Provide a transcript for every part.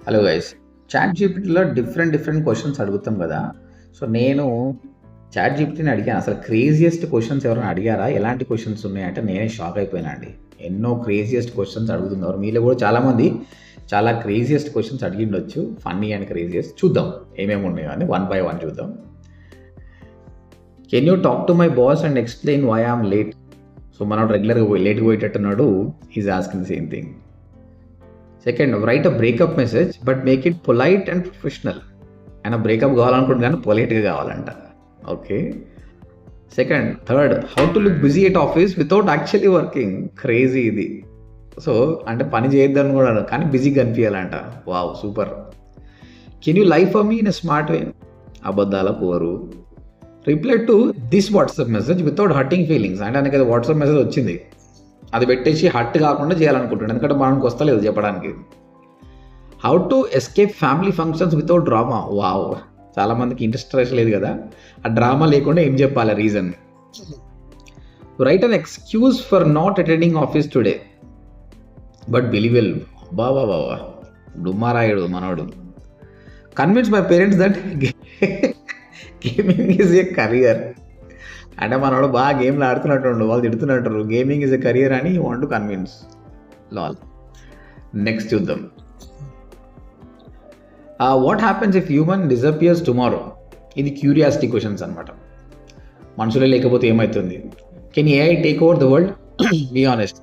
Hello guys, chat జీపీటీలో different questions అడుగుతాం కదా. సో నేను చాట్ జీపీటీని అడిగాను, అసలు క్రేజియస్ట్ క్వశ్చన్స్ ఎవరైనా అడిగారా, ఎలాంటి క్వశ్చన్స్ ఉన్నాయంటే నేనే షాక్ అయిపోయినా అండి. ఎన్నో క్రేజియస్ట్ క్వశ్చన్స్ అడుగుతున్నారు. మీలో కూడా చాలామంది చాలా క్రేజియస్ట్ క్వశ్చన్స్ అడిగిండొచ్చు, ఫన్నీ అండ్ క్రేజియస్ట్. చూద్దాం ఏమేమి ఉన్నాయో అని వన్ బై వన్ చూద్దాం. Can you talk to my boss and explain why I'm late? So మనం రెగ్యులర్గా లేట్గా పోయేటట్టున్నాడు. Is asking same thing. Second, write a breakup message but make it polite and professional. ఆయన బ్రేకప్ కావాలనుకుంటు కానీ పొలైట్గా కావాలంట. Okay. Second. Third, how to look busy at office without actually working. Crazy ఇది. సో అంటే పని చేయొద్దని కూడా కానీ బిజీగా కనిపించాలంట. Wow, super. Can you life for me in a smart way? అబద్ధాల పోరు. Reply to this WhatsApp message without hurting feelings. అంటే ఆయనకి అది వాట్సాప్ మెసేజ్ వచ్చింది, అది పెట్టేసి హట్ కాకుండా చేయాలనుకుంటున్నాను, ఎందుకంటే మనకు వస్తలేదు చెప్పడానికి. How to escape family functions without drama. Wow, చాలామందికి ఇంట్రెస్ట్ లేదు కదా, ఆ డ్రామా లేకుండా ఏం చెప్పాలి reason. Write an excuse for not attending office today but believable. బాబా బాబా, డుమ్మారాయుడు మనోడు. Convince my parents that gaming is a career. అంటే మనోడు బాగా గేమ్లు ఆడుతున్నట్టు, వాళ్ళు తిడుతున్నట్టు గేమింగ్ ఈజ్ ఎ కరియర్ అని want to convince. Lol. Next చూద్దాం. What happens if human disappears tomorrow? ఇది క్యూరియాసిటీ క్వశ్చన్స్ అనమాట. మనుషులే లేకపోతే ఏమవుతుంది? Can AI take over the world? Be honest,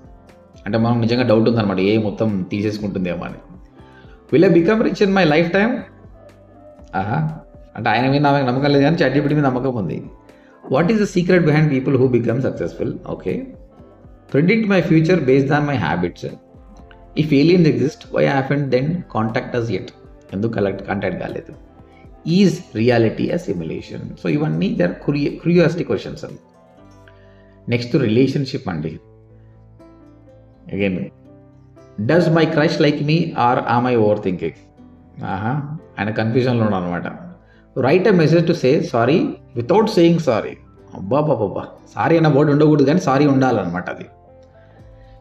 అంటే మనం నిజంగా డౌట్ ఉందన్నమాట, ఏ మొత్తం తీసేసుకుంటుందేమో అని. Will I become rich in my lifetime? అంటే ఆయన మీద నమ్మకం లేదు కానీ చాట్ జీపీటీ మీద నమ్మకం ఉంది. What is the secret behind people who become successful? Okay. Predict my future based on my habits. If aliens exist why haven't then contact us yet? ఎందుకు కాంటాక్ట్ కాలేదు? Is reality a simulation? So ఇవన్నీ their curiosity questions అండి. Next relationship అండి. Again, does my crush like me or am I overthinking? ఆయన కన్ఫ్యూజన్లో ఉన్నాడు అనమాట. Write a message to say sorry without saying sorry. అబ్బాబాబా, sorry అన్న word ఉండకూడదు కానీ సారీ ఉండాలన్నమాట అది.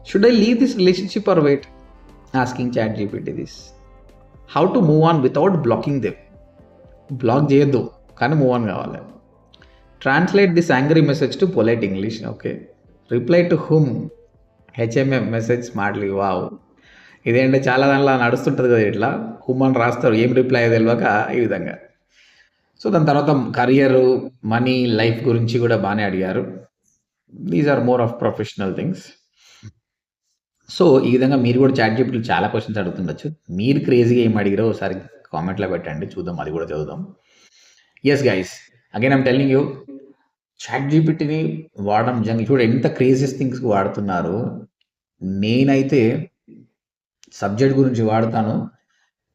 Should I leave this relationship or wait? Asking chat GPT this. How to move on without blocking them? Block చేయొద్దు కానీ move on కావాలి. Translate this angry message to polite English. Okay. Reply to hmm? Hmm message smartly. Wow, ఇదేంటే చాలా దానిలో నడుస్తుంటుంది కదా, ఇట్లా హుమ్ అని రాస్తారు, ఏం రిప్లై తెలియక ఈ విధంగా. సో దాని తర్వాత కరియర్, మనీ, లైఫ్ గురించి కూడా బాగానే అడిగారు. These are more of professional things. So ఈ విధంగా మీరు కూడా చాట్ జీపీటీ చాలా క్వశ్చన్స్ అడుగుతుండొచ్చు. మీరు క్రేజీగా ఏం అడిగారో ఒకసారి కామెంట్లో పెట్టండి, చూద్దాం, అది కూడా చదువుదాం. Yes guys, again I'm telling you, chat జీపీటీని వాడడం నిజంగా చూడ ఎంత క్రేజియస్ థింగ్స్ వాడుతున్నారు. నేనైతే సబ్జెక్ట్ గురించి వాడతాను,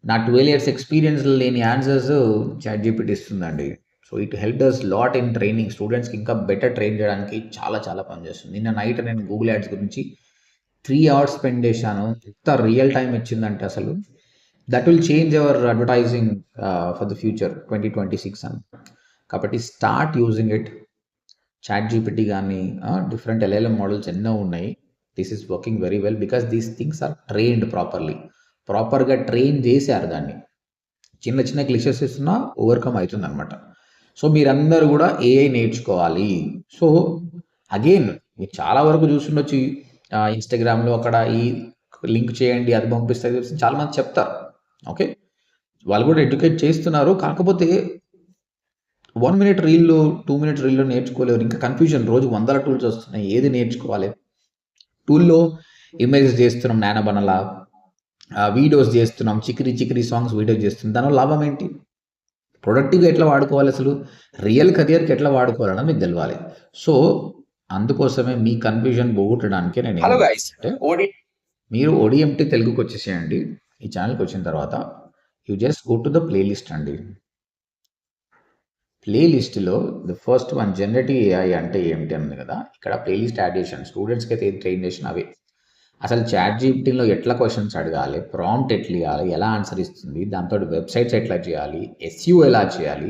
నా 12 years ఎక్స్పీరియన్స్ లేని ఆన్సర్స్ చాట్ జీపీటీ ఇస్తుందండి. So it help us lot in training. స్టూడెంట్స్కి ఇంకా బెటర్ ట్రైన్ చేయడానికి చాలా పనిచేస్తుంది. నిన్న నైట్ నేను గూగుల్ యాడ్స్ గురించి 3 hours స్పెండ్ చేశాను. ఎంత రియల్ టైం ఇచ్చిందంటే అసలు that will change our advertising for the future 2026 అని. కాబట్టి start using it. Chat GPT కానీ డిఫరెంట్ LLM మోడల్స్ ఎన్నో ఉన్నాయి. This is working very well because these things are trained ప్రాపర్గా ట్రైన్ చేశారు దాన్ని. చిన్న గ్లిచెస్ ఇస్తున్నా ఓవర్కమ్ అవుతుంది అనమాట. సో మీరందరూ కూడా ఏఐ నేర్చుకోవాలి. సో అగైన్ మీరు చాలా వరకు చూస్తుండొచ్చు, ఇన్స్టాగ్రామ్లో అక్కడ ఈ లింక్ చేయండి అది పంపిస్తుంది చాలామంది చెప్తారు. ఓకే, వాళ్ళు కూడా ఎడ్యుకేట్ చేస్తున్నారు. కాకపోతే 1 minute రీల్లో 2 minute రీల్లో నేర్చుకోలేరు. ఇంకా కన్ఫ్యూజన్, రోజు 100 టూల్స్ వస్తున్నాయి, ఏది నేర్చుకోవాలి? టూల్లో ఇమేజెస్ చేస్తున్నాం నానబనలా, వీడియోస్ చేస్తున్నాం, చిక్రీ సాంగ్స్ వీడియోస్ చేస్తున్నాం, దానివల్ల లాభం ఏంటి? ప్రొడక్టివ్గా ఎట్లా వాడుకోవాలి, అసలు రియల్ కెరియర్కి ఎట్లా వాడుకోవాలన్నా మీకు తెలవాలి. సో అందుకోసమే మీ కన్ఫ్యూజన్ పోగొట్టడానికి నేను అంటే మీరు ODMT తెలుగుకి వచ్చేసేయండి. ఈ ఛానల్కి వచ్చిన తర్వాత you just go to the playlist అండి. ప్లేలిస్ట్లో the first one generative AI అంటే ఏమిటి అన్నది కదా, ఇక్కడ ప్లేలిస్ట్ యాడ్ చేశాను. స్టూడెంట్స్కి అయితే ట్రైన్ చేసిన అవే. అసలు చాట్ జీపీటీలో ఎట్లా క్వశ్చన్స్ అడగాలి, ప్రాంప్ట్ ఎట్లా ఇవ్వాలి, ఎలా ఆన్సర్ ఇస్తుంది, దాంతో వెబ్సైట్స్ ఎట్లా చేయాలి, SEO ఎలా చేయాలి,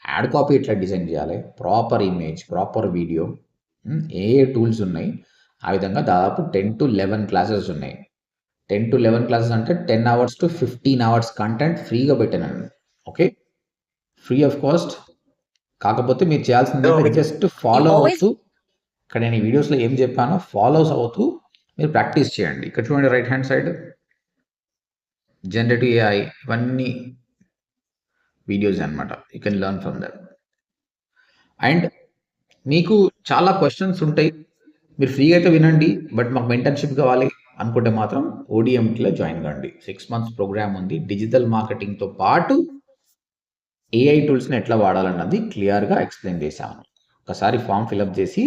యాడ్ కాపీ ఎట్లా డిజైన్ చేయాలి, ప్రాపర్ ఇమేజ్, ప్రాపర్ వీడియో, ఏ టూల్స్ ఉన్నాయి, ఆ విధంగా దాదాపు 10 to 11 క్లాసెస్ ఉన్నాయి. 10 to 11 క్లాసెస్ అంటే 10 అవర్స్ టు 15 అవర్స్ కంటెంట్ ఫ్రీగా పెట్టానండి. Okay, free of cost. కాకపోతే మీరు చేయాల్సింది జస్ట్ ఫాలో అవుతూ, ఇక్కడ నేను ఈ వీడియోస్లో ఏం చెప్పానో ఫాలోస్ అవుతూ మీరు ప్రాక్టీస్ చేయండి. ఇక్కడ చూడండి right hand side generative AI, ఇవన్నీ వీడియోస్ అనమాట. You can learn from that. And మీకు చాలా క్వశ్చన్స్ ఉంటాయి, మీరు ఫ్రీగా అయితే వినండి. బట్ మాకు మెంటర్షిప్ కావాలి అనుకుంటే మాత్రం ఓడిఎంటీలో జాయిన్ కండి. 6 months ప్రోగ్రామ్ ఉంది. డిజిటల్ మార్కెటింగ్తో పాటు ఏఐ టూల్స్ని ఎట్లా వాడాలన్నది క్లియర్గా ఎక్స్ప్లెయిన్ చేశాను. ఒకసారి ఫామ్ ఫిలప్ చేసి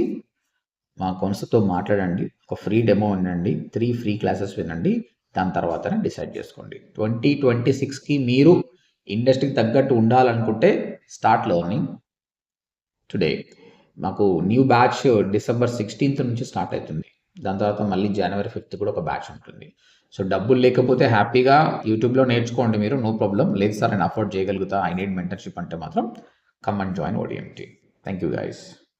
మా కొనసతో మాట్లాడండి. ఒక ఫ్రీ డెమో వినండి, 3 ఫ్రీ క్లాసెస్ వినండి. దాని తర్వాతనే డిసైడ్ చేసుకోండి. 2026కి మీరు ఇండస్ట్రీకి తగ్గట్టు ఉండాలనుకుంటే స్టార్ట్ లెర్నింగ్ టుడే. మాకు న్యూ బ్యాచ్ December 16th నుంచి స్టార్ట్ అవుతుంది. దాని తర్వాత మళ్ళీ January 5th కూడా ఒక బ్యాచ్ ఉంటుంది. సో డబ్బులు లేకపోతే హ్యాపీగా యూట్యూబ్లో నేర్చుకోండి మీరు, నో ప్రాబ్లం. లేదు సార్ నేను అఫోర్డ్ చేయగలుగుతా, ఐ నీడ్ మెంటర్షిప్ అంటే మాత్రం come and join ODMT. Thank you guys.